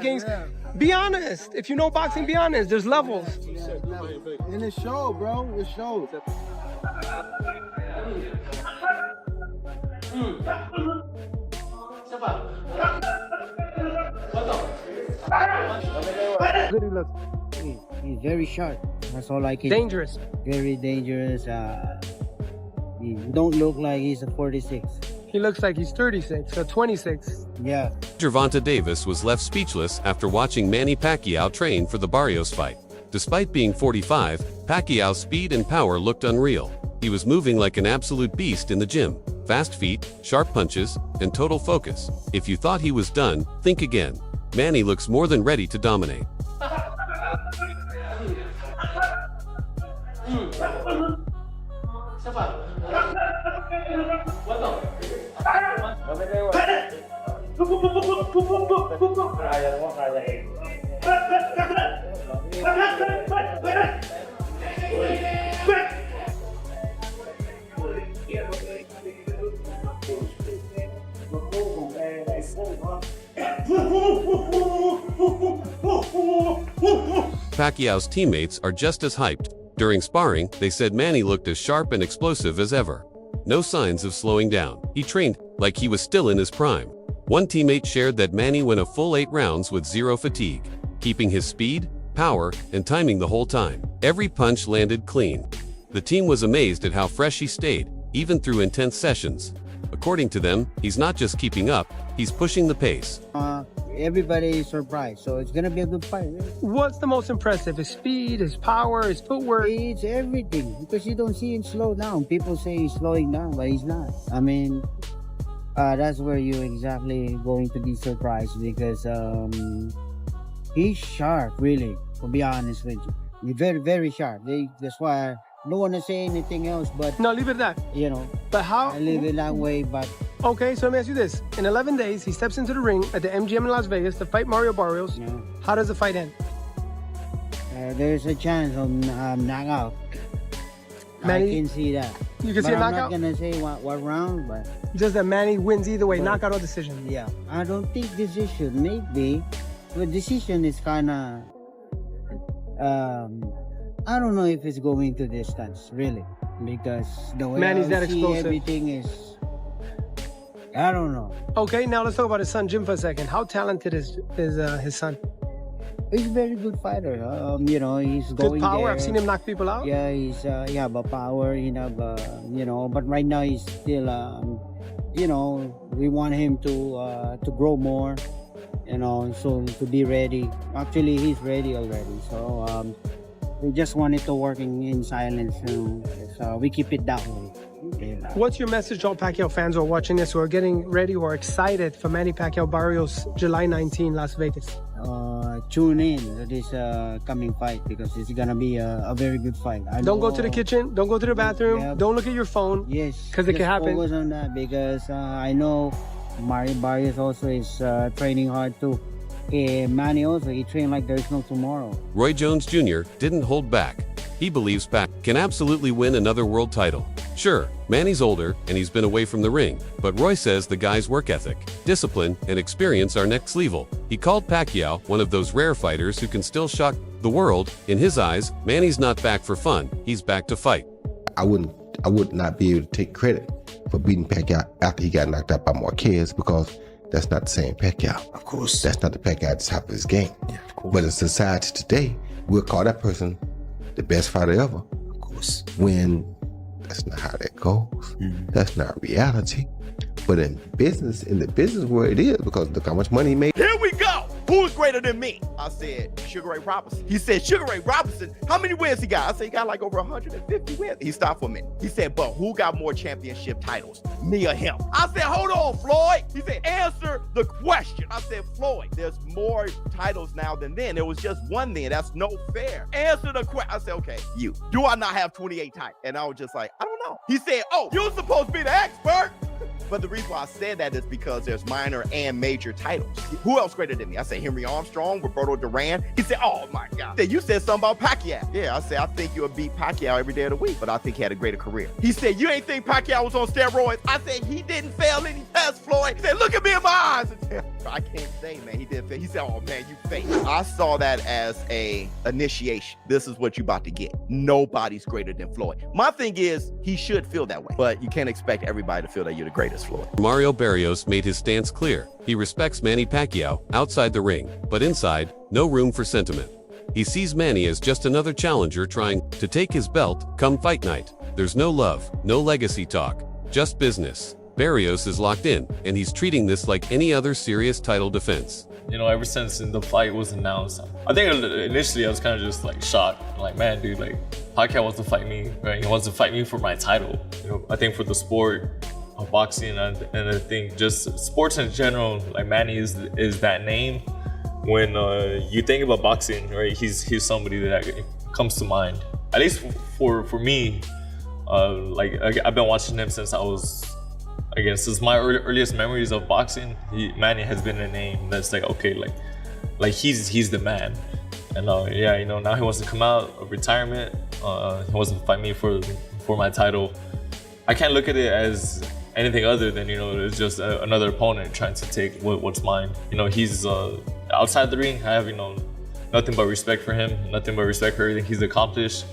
rankings. Yeah. Be honest. If you know boxing, be honest. There's levels. And it showed, bro. It showed. Good he looks. He's very sharp. That's all I can. Dangerous. Very dangerous. He don't look like he's a 46. He looks like he's 36 or 26. Yeah. Gervonta Davis was left speechless after watching Manny Pacquiao train for the Barrios fight. Despite being 45, Pacquiao's speed and power looked unreal. He was moving like an absolute beast in the gym. Fast feet, sharp punches, and total focus. If you thought he was done, think again. Manny looks more than ready to dominate. Pacquiao's teammates are just as hyped. During sparring, they said Manny looked as sharp and explosive as ever. No signs of slowing down. He trained like he was still in his prime. One teammate shared that Manny went a full 8 rounds with zero fatigue, keeping his speed, power, and timing the whole time. Every punch landed clean. The team was amazed at how fresh he stayed, even through intense sessions. According to them, he's not just keeping up, he's pushing the pace. Everybody is surprised, so it's gonna be a good fight. What's the most impressive? His speed, his power, his footwork? It's everything, because you don't see him slow down. People say he's slowing down, but he's not. I mean, that's where you're exactly going to be surprised, because he's sharp, really, to be honest with you. He's very, very sharp. That's why I don't want to say anything else, but, No, leave it at that. you know, But how? I live it that way, but Okay, so let me ask you this. In 11 days, he steps into the ring at the MGM in Las Vegas to fight Mario Barrios. you know, How does the fight end? there's a chance of knockout. Manny- I can see that. You can But see a I'm knockout? not gonna say what round, but Just that Manny wins either way, But- knockout or decision. yeah, I don't think decision. Maybe, but decision is kind of. I don't know if it's going to distance really, because the way Manny's I that see explosive. everything is. I don't know. Okay, now let's talk about his son, Jim, for a second. How talented is his son? He's a very good fighter. You know, he's Good going power. there. I've seen him knock people out. Yeah, he's but power. You know, but right now he's still. You know, we want him to grow more. You know, so to be ready. Actually, he's ready already. So we just want it to work in silence. So we keep it that way. Okay. What's your message to all Pacquiao fans who are watching this, who are getting ready, who are excited for Manny Pacquiao Barrios, July 19, Las Vegas? Tune in to this coming fight, because it's gonna be a very good fight. Don't go to the kitchen. Don't go to the bathroom. Yeah. Don't look at your phone. Yes, 'Cause it can just happen. Focus on that, because I know Mario Barrios also is training hard too. Manny also, he trained like there's no tomorrow. Roy Jones Jr. didn't hold back. He believes Pac can absolutely win another world title. Sure, Manny's older and he's been away from the ring, but Roy says the guy's work ethic, discipline, and experience are next level. He called Pacquiao one of those rare fighters who can still shock the world. In his eyes, Manny's not back for fun, he's back to fight. I would not be able to take credit for beating Pacquiao after he got knocked out by Marquez, because that's not the same Pacquiao. Of course. That's not the Pacquiao at the top of his game. Yeah, of course. But in society today, we'll call that person the best fighter ever, Of course. when that's not how that goes. That's not reality. But in the business world, it is, because look how much money he made. Here we go. Who's greater than me? I said Sugar Ray Robinson. He said Sugar Ray Robinson. How many wins he got? I said he got like over 150 wins. He stopped for a minute. He said, but who got more championship titles? Me or him? I said, hold on, Floyd. He said, answer the question. I said, Floyd, there's more titles now than then. There was just one then. That's no fair. Answer the question. I said, okay, you. Do I not have 28 titles? And I was just like, I don't know. He said, oh, you're supposed to be the expert. But the reason why I said that is because there's minor and major titles. Who else greater than me? I said Henry Armstrong, Roberto Duran. He said, oh my God. You said something about Pacquiao. Yeah, I said, I think you'll beat Pacquiao every day of the week, but I think he had a greater career. He said, you ain't think Pacquiao was on steroids? I said, he didn't fail any tests, Floyd. He said, look at me in my eyes. I can't say, man, he did. He said, "Oh man, you fake." I saw that as a initiation. This is what you about to get. Nobody's greater than Floyd. My thing is, he should feel that way, but you can't expect everybody to feel that you're the greatest, Floyd. Mario Barrios made his stance clear. He respects Manny Pacquiao outside the ring, but inside, no room for sentiment. He sees Manny as just another challenger trying to take his belt come fight night. There's no love, no legacy talk, just business. Barrios is locked in, and he's treating this like any other serious title defense. You know, ever since the fight was announced, I think initially I was kind of just like shocked. Like, man, dude, like Pacquiao wants to fight me, right? He wants to fight me for my title. You know, I think for the sport of boxing and I think just sports in general, like Manny is that name. When you think about boxing, right? He's somebody that comes to mind. At least for me, like I've been watching him since I was. Again, since my earliest memories of boxing, Manny has been a name that's like, okay, like he's the man. And yeah, you know, now he wants to come out of retirement. He wants to fight me for my title. I can't look at it as anything other than, you know, it's just another opponent trying to take what's mine. You know, he's outside the ring. I have, you know, nothing but respect for him, nothing but respect for everything he's accomplished.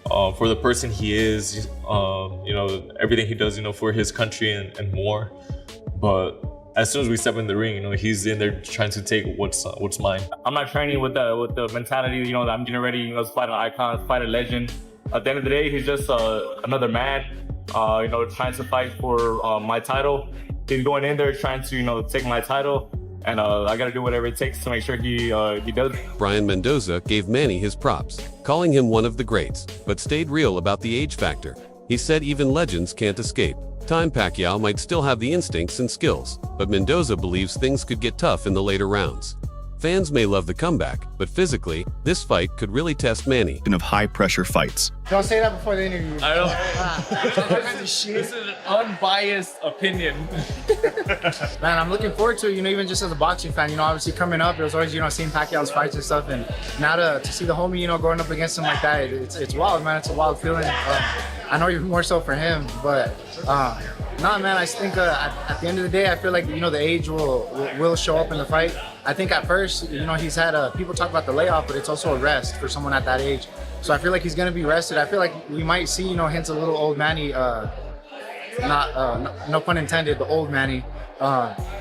For the person he is, you know, everything he does, you know, for his country and more. But as soon as we step in the ring, you know, he's in there trying to take what's mine. I'm not training with the mentality, you know, that I'm getting ready, you know, to fight an icon, fight a legend. At the end of the day, he's just another man, you know, trying to fight for my title. He's going in there trying to, you know, take my title. And I got to do whatever it takes to make sure he does. Brian Mendoza gave Manny his props, calling him one of the greats, but stayed real about the age factor. He said even legends can't escape. Time Pacquiao might still have the instincts and skills, but Mendoza believes things could get tough in the later rounds. Fans may love the comeback, but physically, this fight could really test Manny. Of high-pressure fights. Don't say that before the interview. I don't. This is an unbiased opinion. Man, I'm looking forward to it, you know, even just as a boxing fan, you know, obviously coming up, it was always, you know, seeing Pacquiao's fights and stuff, and now to see the homie, you know, going up against him like that, it's wild, man. It's a wild feeling. I know you're more so for him, but nah, man, I think at the end of the day, I feel like, you know, the age will show up in the fight. I think at first, you know, he's had people talk about the layoff, but it's also a rest for someone at that age. So I feel like he's gonna be rested. I feel like we might see, you know, hints of little old Manny, no pun intended, but old Manny.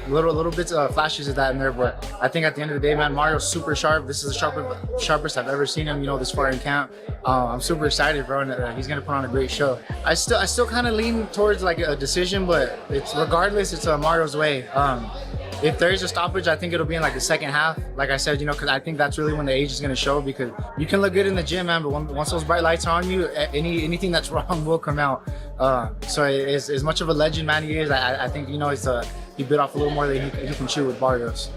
Little bits of flashes of that in there, but I think at the end of the day, man, Mario's super sharp. This is the sharpest I've ever seen him, you know, this far in camp. I'm super excited, bro, and he's gonna put on a great show. I still kind of lean towards like a decision, but regardless, it's Mario's way. If there is a stoppage, I think it'll be in like the second half. Like I said, you know, because I think that's really when the age is going to show, because you can look good in the gym, man, but once those bright lights are on you, anything that's wrong will come out. So as much of a legend man he is, I think, you know, he bit off a little more than he can chew with Barrios.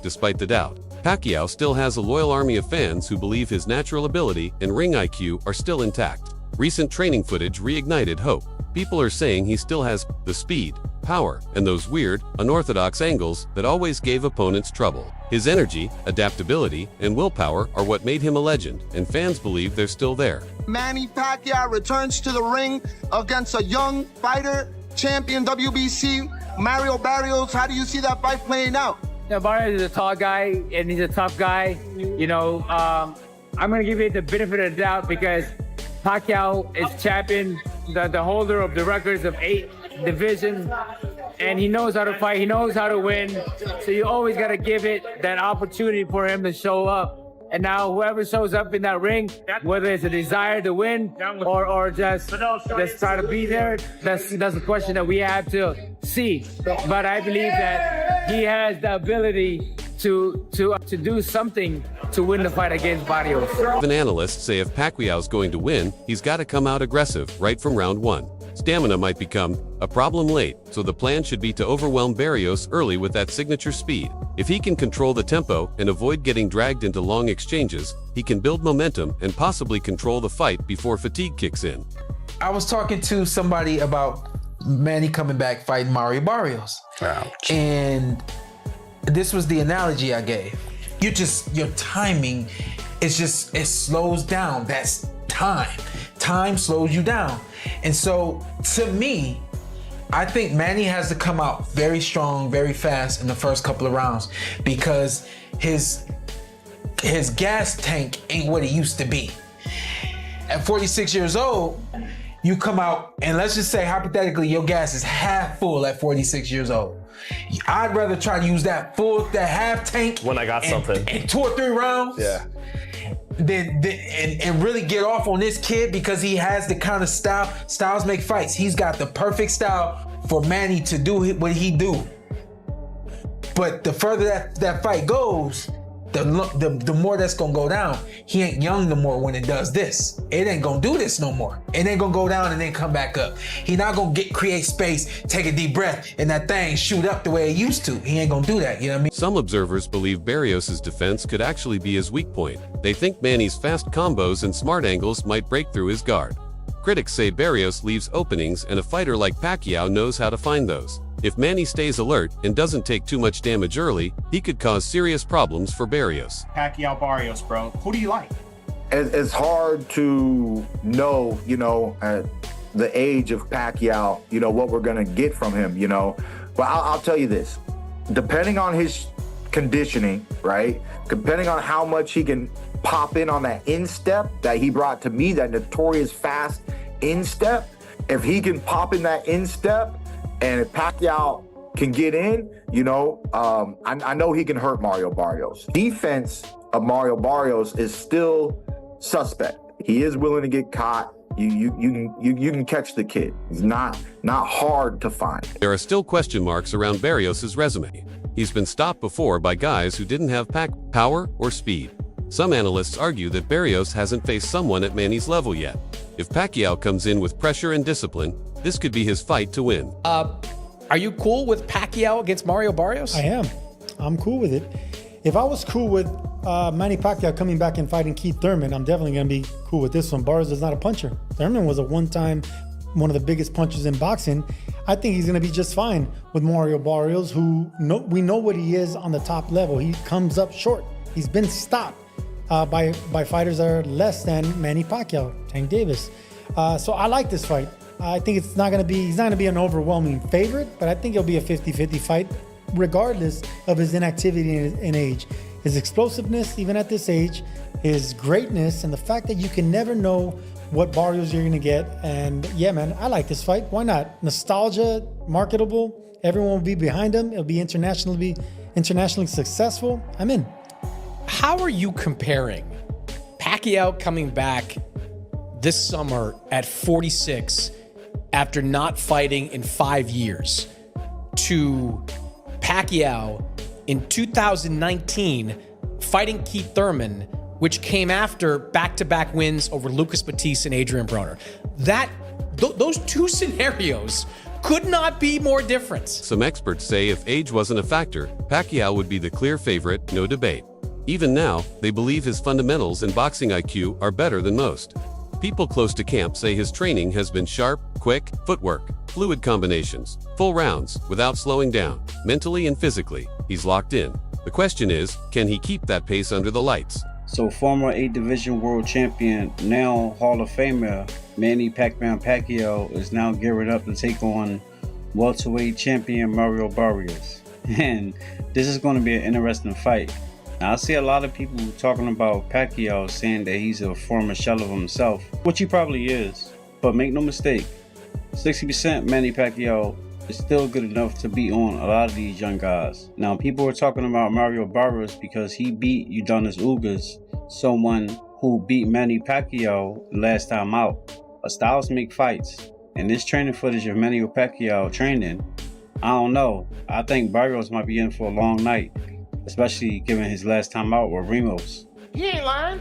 Despite the doubt, Pacquiao still has a loyal army of fans who believe his natural ability and ring IQ are still intact. Recent training footage reignited hope. People are saying he still has the speed, power, and those weird, unorthodox angles that always gave opponents trouble. His energy, adaptability, and willpower are what made him a legend, and fans believe they're still there. Manny Pacquiao returns to the ring against a young fighter, champion WBC, Mario Barrios. How do you see that fight playing out? Yeah, Barrios is a tall guy, and he's a tough guy. You know, I'm going to give you the benefit of the doubt because Pacquiao is champion, the holder of the records of 8 divisions, and he knows how to fight, he knows how to win, so you always got to give it that opportunity for him to show up. And now whoever shows up in that ring, whether it's a desire to win or just try to be there, that's a question that we have to see. But I believe that he has the ability to do something to win the fight against Barrios. Even analysts say if Pacquiao's going to win, he's got to come out aggressive right from round 1. Stamina might become a problem late, so the plan should be to overwhelm Barrios early with that signature speed. If he can control the tempo and avoid getting dragged into long exchanges, he can build momentum and possibly control the fight before fatigue kicks in. I was talking to somebody about Manny coming back fighting Mario Barrios. Ouch. And this was the analogy I gave. Your timing is just, it slows down. That's time. Time slows you down. And so to me, I think Manny has to come out very strong, very fast in the first couple of rounds because his gas tank ain't what it used to be. At 46 years old, you come out and let's just say hypothetically your gas is half full at 46 years old. I'd rather try to use that half tank when I got something in 2 or 3 rounds. Yeah. And really get off on this kid because he has the kind of style. Styles make fights. He's got the perfect style for Manny to do what he do. But the further that fight goes, the more that's gonna go down. He ain't young no more when it does this. It ain't gonna do this no more. It ain't gonna go down and then come back up. He not gonna create space, take a deep breath, and that thing shoot up the way it used to. He ain't gonna do that, you know what I mean? Some observers believe Barrios' defense could actually be his weak point. They think Manny's fast combos and smart angles might break through his guard. Critics say Barrios leaves openings and a fighter like Pacquiao knows how to find those. If Manny stays alert and doesn't take too much damage early, he could cause serious problems for Barrios. Pacquiao Barrios, bro. Who do you like? It's hard to know, at the age of Pacquiao, what we're going to get from him, But I'll tell you this. Depending on his conditioning, right? Depending on how much he can pop in on that instep that he brought to me, that notorious fast instep, if he can pop in that instep, and if Pacquiao can get in, I know he can hurt Mario Barrios. Defense of Mario Barrios is still suspect. He is willing to get caught. You can catch the kid. He's not hard to find. There are still question marks around Barrios' resume. He's been stopped before by guys who didn't have power or speed. Some analysts argue that Barrios hasn't faced someone at Manny's level yet. If Pacquiao comes in with pressure and discipline, this could be his fight to win. Are you cool with Pacquiao against Mario Barrios? I am. I'm cool with it. If I was cool with Manny Pacquiao coming back and fighting Keith Thurman, I'm definitely going to be cool with this one. Barrios is not a puncher. Thurman was one of the biggest punchers in boxing. I think he's going to be just fine with Mario Barrios, who we know what he is on the top level. He comes up short. He's been stopped by fighters that are less than Manny Pacquiao, Tank Davis. So I like this fight. I think he's not going to be an overwhelming favorite, but I think it'll be a 50-50 fight, regardless of his inactivity and age. His explosiveness, even at this age, his greatness, and the fact that you can never know what Barrios you're going to get. And yeah, man, I like this fight. Why not? Nostalgia, marketable. Everyone will be behind him. It'll be internationally successful. I'm in. How are you comparing Pacquiao coming back this summer at 46 after not fighting in 5 years to Pacquiao in 2019 fighting Keith Thurman, which came after back-to-back wins over Lucas Batiste and Adrian Broner? Those two scenarios could not be more different. Some experts say if age wasn't a factor, Pacquiao would be the clear favorite, no debate. Even now, they believe his fundamentals and boxing IQ are better than most. People close to camp say his training has been sharp, quick, footwork, fluid combinations, full rounds, without slowing down. Mentally and physically, he's locked in. The question is, can he keep that pace under the lights? So former 8 Division World Champion, now Hall of Famer, Manny Pacquiao is now gearing up to take on welterweight champion Mario Barrios. And this is going to be an interesting fight. Now, I see a lot of people talking about Pacquiao saying that he's a former shell of himself, which he probably is. But make no mistake, 60% Manny Pacquiao is still good enough to beat on a lot of these young guys. Now, people are talking about Mario Barrios because he beat Udonis Ugas, someone who beat Manny Pacquiao last time out. But styles make fights, and this training footage of Manny Pacquiao training, I don't know. I think Barrios might be in for a long night, especially given his last time out with Ramos. He ain't lying.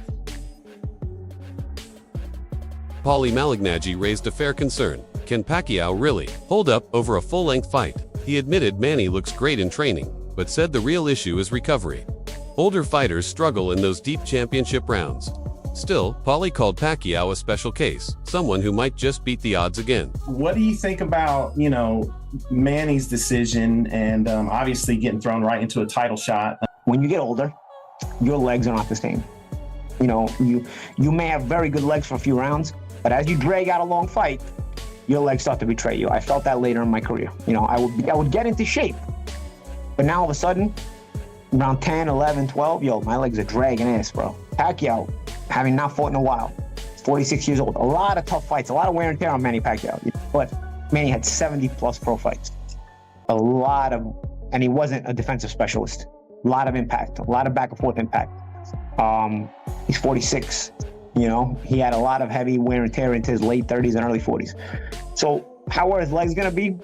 Paulie Malignaggi raised a fair concern. Can Pacquiao really hold up over a full-length fight? He admitted Manny looks great in training, but said the real issue is recovery. Older fighters struggle in those deep championship rounds. Still, Paulie called Pacquiao a special case, someone who might just beat the odds again. What do you think about, Manny's decision and obviously getting thrown right into a title shot? When you get older, your legs are not the same. You may have very good legs for a few rounds, but as you drag out a long fight, your legs start to betray you. I felt that later in my career. You know, I would get into shape, but now all of a sudden, around 10, 11, 12, yo, my legs are dragging ass, bro. Pacquiao, having not fought in a while, 46 years old. A lot of tough fights, a lot of wear and tear on Manny Pacquiao. But Manny had 70 plus pro fights. And he wasn't a defensive specialist. A lot of impact, a lot of back and forth impact. He's 46, you know, he had a lot of heavy wear and tear into his late 30s and early 40s. So how are his legs gonna be?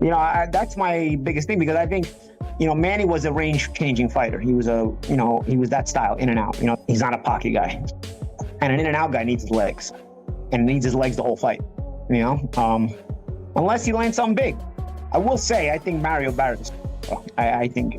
You know, that's my biggest thing, because I think, you know, Manny was a range-changing fighter. He was he was that style, in and out. You know, he's not a pocket guy. And an in and out guy needs his legs, and needs his legs the whole fight. You know, unless he lands something big. I will say, I think Mario Barrios. I think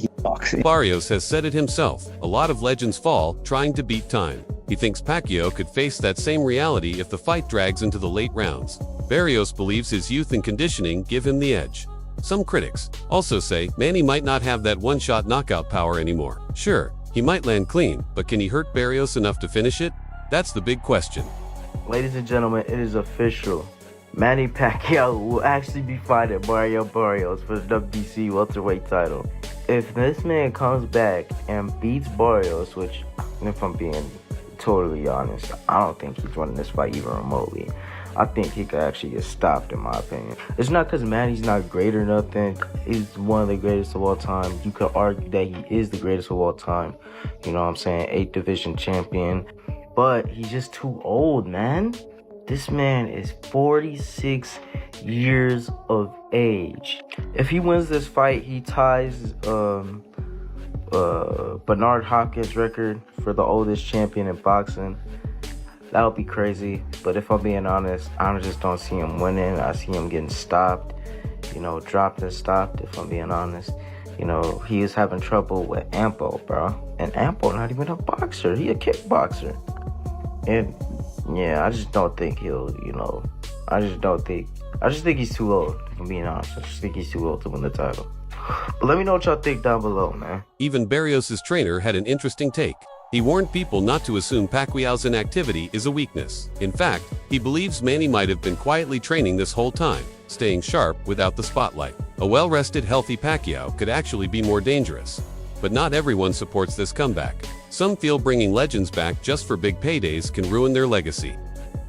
he sucks. Barrios has said it himself. A lot of legends fall trying to beat time. He thinks Pacquiao could face that same reality if the fight drags into the late rounds. Barrios believes his youth and conditioning give him the edge. Some critics also say Manny might not have that one-shot knockout power anymore. Sure, he might land clean, but can he hurt Barrios enough to finish it? That's the big question. Ladies and gentlemen, it is official. Manny Pacquiao will actually be fighting Mario Barrios for the WBC welterweight title. If this man comes back and beats Barrios, which, if I'm being totally honest, I don't think he's winning this fight even remotely. I think he could actually get stopped, in my opinion. It's not because Manny's not great or nothing. He's one of the greatest of all time. You could argue that he is the greatest of all time. You know what I'm saying? 8th division champion. But he's just too old, man. This man is 46 years of age. If he wins this fight, he ties Bernard Hopkins' record for the oldest champion in boxing. That would be crazy, but if I'm being honest, I just don't see him winning. I see him getting stopped, you know, dropped and stopped, if I'm being honest. You know, he is having trouble with Ampo, bro. And Ampo not even a boxer, he a kickboxer. And yeah, I just don't think he'll, you know, I just think he's too old, if I'm being honest. I just think he's too old to win the title. But let me know what y'all think down below, man. Even Barrios' trainer had an interesting take. He warned people not to assume Pacquiao's inactivity is a weakness. In fact, he believes Manny might have been quietly training this whole time, staying sharp without the spotlight. A well-rested, healthy Pacquiao could actually be more dangerous. But not everyone supports this comeback. Some feel bringing legends back just for big paydays can ruin their legacy.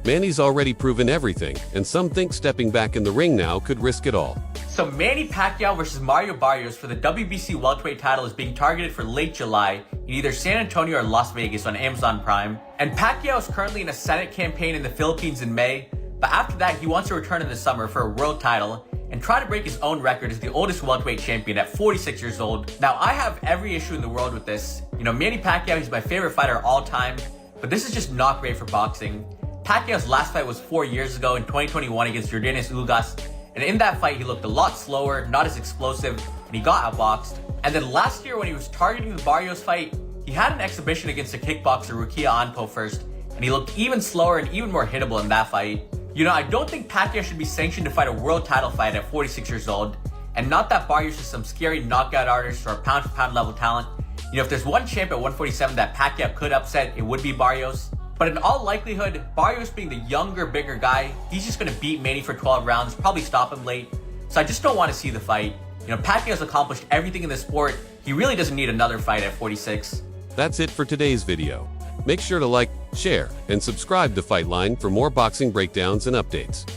Manny's already proven everything, and some think stepping back in the ring now could risk it all. So Manny Pacquiao versus Mario Barrios for the WBC welterweight title is being targeted for late July in either San Antonio or Las Vegas on Amazon Prime. And Pacquiao is currently in a Senate campaign in the Philippines in May, but after that he wants to return in the summer for a world title and try to break his own record as the oldest welterweight champion at 46 years old. Now I have every issue in the world with this. You know, Manny Pacquiao, he's my favorite fighter of all time, but this is just not great for boxing. Pacquiao's last fight was 4 years ago in 2021 against Jordanis Ugas. And in that fight, he looked a lot slower, not as explosive, and he got outboxed. And then last year when he was targeting the Barrios fight, he had an exhibition against a kickboxer, Rukia Anpo first, and he looked even slower and even more hittable in that fight. You know, I don't think Pacquiao should be sanctioned to fight a world title fight at 46 years old, and not that Barrios is some scary knockout artist or a pound-for-pound level talent. You know, if there's one champ at 147 that Pacquiao could upset, it would be Barrios. But in all likelihood, Barrios being the younger, bigger guy, he's just going to beat Manny for 12 rounds, probably stop him late. So I just don't want to see the fight. You know, Pacquiao's accomplished everything in the sport. He really doesn't need another fight at 46. That's it for today's video. Make sure to like, share, and subscribe to Fightline for more boxing breakdowns and updates.